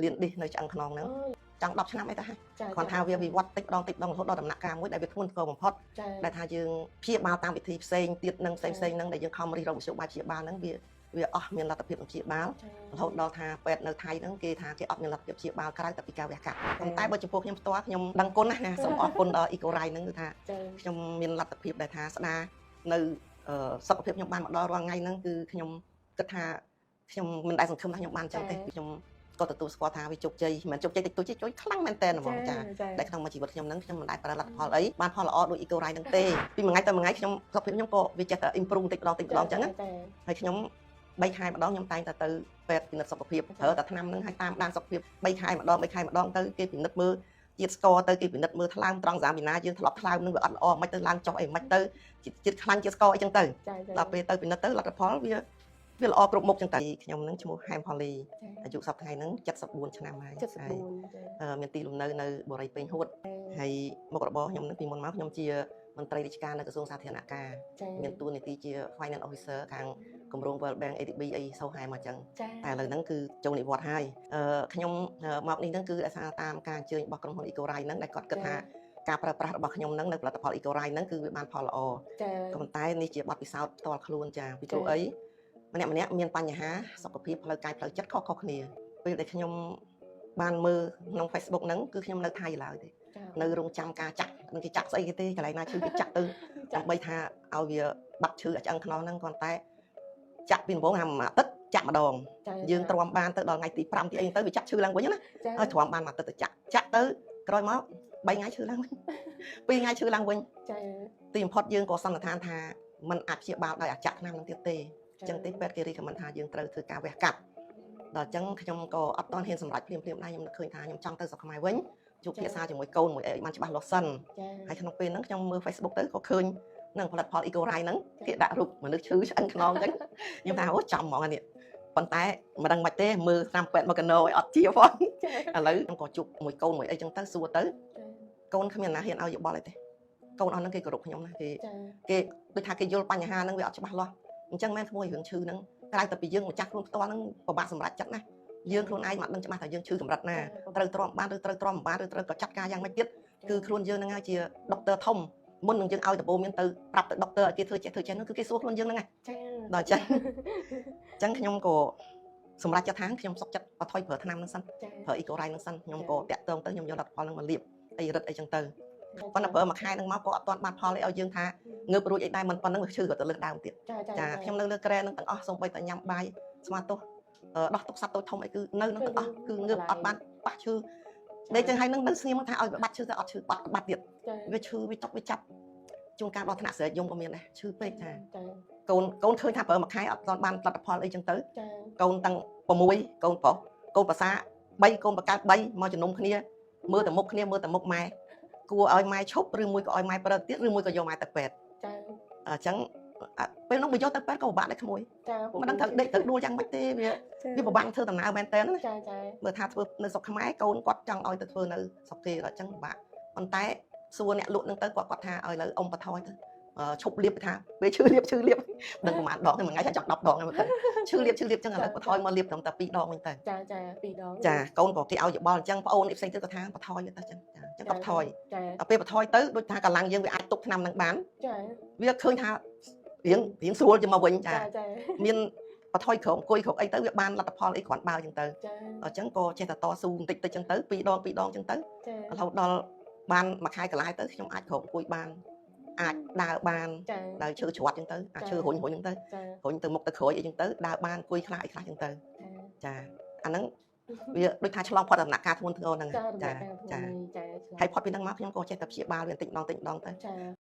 លៀនឌីសនៅឆ្អឹងខ្នងហ្នឹងចង់10ឆ្នាំអីទៅហើយគាត់ថាវាវិវត្តតិចដងរហូតដល់ដំណាក់កាលមួយដែលវាធ្ងន់ធ្ងរបំផុតដែលថាយើងព្យាបាលតាមវិធីផ្សេងទៀតនឹងផ្សេងហ្នឹងដែលយើងខំរិះរកវិទ្យាបាយព្យាបាលហ្នឹងវាអស់មានលទ្ធភាពព្យាបាលរហូតដល់ថាពេទ្យនៅថៃហ្នឹងគេថាគេអត់មានលទ្ធភាពព្យាបាលក្រៅតែពីការវះកាត់ប៉ុន្តែបើចំពោះខ្ញុំផ្ទាល់ខ្ញុំដឹងគុណណាសូមអរគុណដល់ EcoRide ហ្នឹងគឺថាខ្ញុំមានលទ្ធភាពដែលថាស្ដារនៅសុខភាពខ្ញុំបានមកដល់រាល់ថ្ងៃហ្នឹងគឺខ្ញុំគិតថាខ្ញុំមិនដែលសង្ឃឹមថាខ្ញុំបានចឹងទេខ្ញុំក៏ទទួលស្គាល់ថាវាជោគជ័យមិនជោគជ័យតិចតួចជ័យខ្លាំងមែនតើហ្មងចាតែក្នុងមួយជីវិតខ្ញុំហ្នឹងខ្ញុំមិនដែលប្រើលទ្ធផលអីបានផលល្អដូច EcoRide ហ្នឹងទេពីមួយថ្ងៃទៅមួយថ្ងៃខ្ញុំសុខភាពខ្ញុំក៏វាចេះតែ improve តិចម្ដងចឹងណាហើយខ្ញុំ3ខែម្ដងខ្ញុំតែងតែទៅពេទ្យពិនិត្យសុខភាពប្រើតែថ្នាំហ្នឹងឲ្យតាមដានសុខភាព3ខែម្ដងទៅគេពិនិត្យមើលជាតិស្ករទៅគេពិនិត្យមើលថ្លើមត្រង់សាមីណាយើងធ្លាប់ថ្លើមនឹងវាអត់ល្អមិនទៅឡើងចុះអីមិនទៅជាតិខ្លាញ់ជាតិស្ករអីចឹងទៅដល់ពេលទៅពិនិត្យទៅលទ្ធផលវាល្អគ្រប់មុខចឹងតែខ្ញុំនឹងឈ្មោះហែមផូលីអាយុសប្តាហ៍ថ្ងៃហ្នឹង74ឆ្នាំហើយមានទីលំនៅនៅបរិយាពេញហួតហើយមុខរបរខ្ញុំនឹងពីមុនមកខ្ញុំជាមន្ត្រីរាជការនៅក្រសួងសាធារណការមានតួនាទីជា Finance Officer ខាងគម្រោង World Bank ADB អីសូហែមកចឹងតែឥឡូវហ្នឹងគឺចូលនិវត្តន៍ហើយខ្ញុំមកនេះហ្នឹងគឺដោយសារតាមការអញ្ជើញរបស់ក្រុមហ៊ុន EcoRide ហ្នឹងដែលគាត់គិតថាការប្រើប្រាស់របស់ខ្ញុំហ្នឹងនៅផលិតផល EcoRide ហ្នឹងគឺវាបានផលល្អក៏ប៉ុន្តែនេះជាបទពិសោធន៍ផ្ទាល់ខ្លួនចាពីព្រោះអីម្នាក់មានបញ្ហាសុខភាពផ្លូវកាយផ្លូវចិត្តខុសគ្នាពេលដែលខ្ញុំបានមើលក្នុង Facebook ហ្នឹងគឺខ្ញុំនៅថៃឡើយទេនៅរងចាំការចាក់នឹងគេចាក់ស្អីគេទេកន្លែងណាឈឺគេចាក់ទៅដើម្បីថាឲ្យវាបាត់ឈឺឆ្អឹងខ្នងហ្នឹងគ្រាន់តែចាក់ពីដំបូងហាមួយអាទិត្យចាក់ម្ដងយើងទ្រាំបានទៅដល់ថ្ងៃទី5ទីអីទៅវាចាក់ឈឺឡើងវិញណាហើយទ្រាំបានមួយអាទិត្យទៅចាក់ទៅក្រោយមក3ថ្ងៃឈឺឡើងវិញ2ថ្ងៃឈឺឡើងវិញទីបំផុតយើងក៏សន្និដ្ឋានថាมันអាចព្យាបាលដោយអាចាក់ថ្នាំនឹងទៀតទេអញ្ចឹងទេពេទ្យគេរីកមិនថាយើងត្រូវធ្វើការវះកាត់ដល់អញ្ចឹងខ្ញុំក៏អត់ទាន់ហ៊ានសម្រេចភ្លាមដែរខ្ញុំនឹកឃើញថាខ្ញុំចង់ទៅស្រុកខ្មែរវិញជួបភាសាជាមួយកូនមួយអីបានច្បាស់លាស់សិនហើយក្នុងពេលហ្នឹងខ្ញុំមើល Facebook ទៅក៏ឃើញនឹងផលិតផល EcoRide ហ្នឹងគេដាក់រូបមនុស្សឈឺឆ្អឹងខ្នងអញ្ចឹងខ្ញុំថាអូចំហ្មងអានេះប៉ុន្តែមិនដឹងមិនទេមើលតាមពេទ្យមកកណោឲ្យអត់ជាផងឥឡូវខ្ញុំក៏ជួបមួយកូនមួយអីចឹងទៅសួរទៅកូនគ្មានណាហ៊ានឲ្យយោបល់អីទេកូនអស់ហ្នឹងគេគោរពខ្ញុំណាគេដូចថាគេយល់បញ្ហាហ្នឹងវាអត់ច្បាស់លាស់អញ្ចឹងមែនក្មួយរឿងឈឺហ្នឹងក្រៅតែពីយើងម្ចាស់ខ្លួនផ្ទាល់ហ្នឹងពិបាកសម្រេចចិត្តណាយើងខ្លួនឯងមិនដឹងច្បាស់ថាយើងឈឺកម្រិតណាត្រូវទ្រាំបានឬត្រូវទ្រាំមិនបានឬត្រូវក៏ចាត់ការយ៉ាងម៉េចទៀតគឺខ្លួនយើងហ្នឹងហើយជាដុកទ័រធំមុននឹងយើងឲ្យដំបូងមានទៅប្រាប់ទៅដុកទ័រឲ្យគេធ្វើចេះហ្នឹងគឺគេសួរខ្លួនយើងហ្នឹងហើយដល់អញ្ចឹងខ្ញុំក៏សម្រាប់ចិត្តថាខ្ញុំសុខចិត្តបថុយប្រើថ្នាំហ្នឹងសិនប្រើ EcoRide ហ្នឹងសិនខ្ញុំក៏តាក់ទងទៅខ្ញុំយកលទ្ធផលហ្នឹងមកលាបអីរឹតអីចឹងទៅប៉ុន្តែប្រើមួយខែហ្នឹងមកក៏អត់ទាន់បានផលអីឲ្យយើងថាងើបរួចអីដែរមិនប៉ុណ្្នឹងឈឺក៏ទៅលើកដើមទៀតចាខ្ញុំនៅលើក្រែហ្នឹងទាំងអស់សូម្បីតែញ៉ាំបាយស្មាទោះដោះទុកសត្វតូចធំអីគឺនៅនឹងទាំងអស់គឺងើបអត់បានបាក់ឈឺដេកចឹងហើយនឹងនៅស្ងៀមថាឲ្យបាត់ឈឺទៅអត់ឈឺបាត់ទៀតវាឈឺវាចាប់ជួនកាលដល់ថ្នាក់ស្រែកយំក៏មានដែរឈឺពេកចាកូនឃើញថាប្រើមួយខែអត់ទាន់បានផលិតផលអីចឹងទៅកូនទាំង6កូនប្រុសកូនប្រសា3កូនបកើត3មកជំនុំគ្នាមើលតែមុខគ្នាមើលតែមុខម៉ែគួរឲ្យម៉ែឈប់ឬមួយក៏ឲ្យម៉ែប្រើទៀតឬមួយក៏យកម៉ែទៅពេទ្យអញ្ចឹងពេលនោះបើយកទៅពេទ្យក៏ពិបាកដែរក្មួយមិនដឹងត្រូវដេកទៅដួលយ៉ាងម៉េចទេវាពិបាកធ្វើដំណើរមែនតើណាមើលថាធ្វើនៅស្រុកខ្មែរកូនគាត់ចង់ឲ្យទៅធ្វើនៅស្រុកគេអញ្ចឹងពិបាកប៉ុន្តែសួរអ្នកលក់នឹងទៅគាត់ថាឲ្យលើអ៊ំបថយទៅឈប់លាបថាពេលឈឺលាបដឹងប្រហែលដងមួយថ្ងៃថាចង់10ដងហ្នឹងមើលទៅឈឺលាបចឹងឥឡូវបថយមកលាបត្រឹមតែ2ដងវិញទៅចា2ដងចាកូនក៏គេឲ្យយោបល់អញ្ចឹងប្អូនផ្សេងទៀតក៏ថាបថយទៅចឹងក៏បថយដល់ពេលបថយទៅដូចថាកម្លាំងយើងវាអាចទុកថ្នាំនឹងបានចាវាឃើញថារៀងស្រួលជាមកវិញចាមានបថយក្រោមអង្គុយក្រោមអីទៅវាបានលទ្ធផលអីគ្រាន់បើចឹងទៅអញ្ចឹងក៏ចេះតែតស៊ូបន្តិចចឹងទៅ2ដងចឹងទៅរហូតដល់បានមួយខែកន្លះទៅខ្ញុំអាចក្រោមអង្គុយបានអាចដើរបានដើរឈើច្រត់ចឹងទៅអាចឈើរុញចឹងទៅរុញទៅមុខទៅក្រួយអីចឹងទៅដើរបានអង្គុយខ្លះអីខ្លះចឹងទៅចាអាហ្នឹងវាដូចថាឆ្លងផុតដំណាក់កាលធ្ងន់ធ្ងរហ្នឹងចាហើយផុតពីហ្នឹងមកខ្ញុំក៏ចេះតែព្យាបាលវាបន្តិចម្ដងទៅ